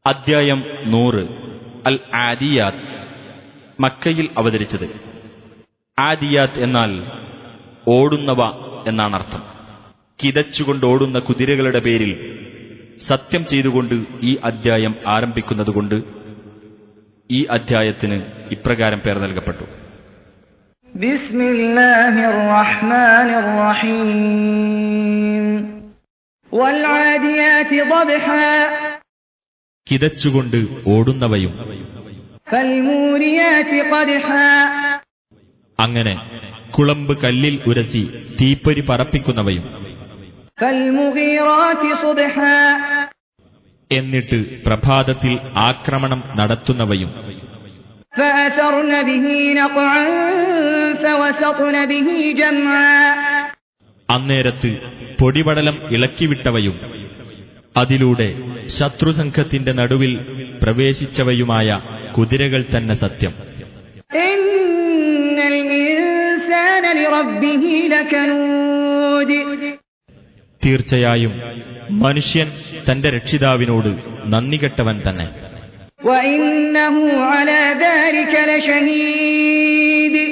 അദ്ധ്യായം 100 അൽ ആദിയാത്ത്. മക്കയിൽ അവതരിച്ചത്. ആദിയാത്ത് എന്നാൽ ഓടുന്നവ എന്നാണർത്ഥം. കിതച്ചുകൊണ്ട് ഓടുന്ന കുതിരകളുടെ പേരിൽ സത്യം ചെയ്തുകൊണ്ട് ഈ അദ്ധ്യായം ആരംഭിക്കുന്നതുകൊണ്ട് ഈ അദ്ധ്യായത്തിന് ഇപ്രകാരം പേർ നൽകപ്പെട്ടു. ബിസ്മില്ലാഹിർ റഹ്മാനിർ റഹീം. വൽ ആദിയാതി ളബ്ഹാ. കിതച്ചുകൊണ്ട് ഓടുന്നവയും ഫൽമൂരിയാതി ഖദ്ഹാ. അങ്ങനെ കുളമ്പ് കല്ലിൽ ഉരസി തീപ്പൊരി പറപ്പിക്കുന്നവയും ഫൽമുഗീറാതി സുബ്ഹാ. എന്നിട്ട് പ്രഭാതത്തിൽ ആക്രമണം നടത്തുന്നവയും ഫഅസർന ബിഹി നഖഅൻ ഫവസത്ന ബിഹി ജംആ. അന്നേരത്ത് പൊടിപടലം ഇളക്കിവിട്ടവയും അതിലൂടെ ശത്രുസംഘത്തിന്റെ നടുവിൽ പ്രവേശിച്ചവയുമായ കുതിരകൾ തന്നെ സത്യം. ഇന്നൽ ഇൻസാന ലിറബ്ബിഹി ലകനൂദ്. തീർച്ചയായും മനുഷ്യൻ തന്റെ രക്ഷിതാവിനോട് നന്ദികെട്ടവൻ തന്നെ. വഇന്നഹു അലാ ദാലിക ലശഹീദ്.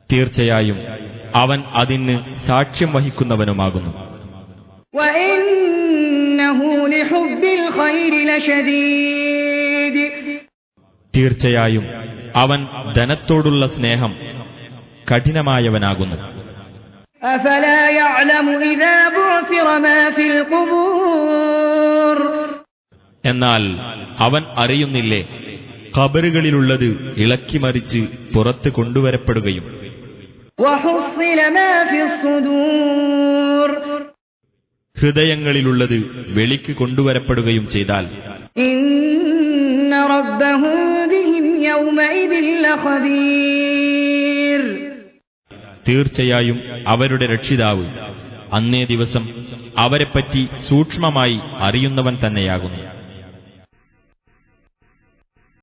തീർച്ചയായും അവൻ അതിന് സാക്ഷ്യം വഹിക്കുന്നവനുമാകുന്നു. വഇന്നഹു ലിഹുബ്ബിൽ ഖൈരി ലശദീദ്. തീർച്ചയായും അവൻ ധനത്തോടുള്ള സ്നേഹം കഠിനമായവനാകുന്നു. അഫലാ യഅലമു ഇദാ ബുഅ്തിറ മാ ഫിൽ ഖുബൂർ. എന്നാൽ അവൻ അറിയുന്നില്ലേ, ഖബറുകളിലുള്ളത് ഇളക്കിമറിച്ച് പുറത്ത് കൊണ്ടുവരപ്പെടുകയും വഹുസ്സില മാ ഫിസ് സുദൂർ. ഹൃദയങ്ങളിലുള്ളത് വെളിക്ക് കൊണ്ടുവരപ്പെടുകയും ചെയ്താൽ ഇന്ന റബ്ബഹും ബിഹിം യൗമഇദിൻ ലഖബീർ. തീർച്ചയായും അവരുടെ രക്ഷിതാവ് അന്നേ ദിവസം അവരെപ്പറ്റി സൂക്ഷ്മമായി അറിയുന്നവൻ തന്നെയാകുന്നു.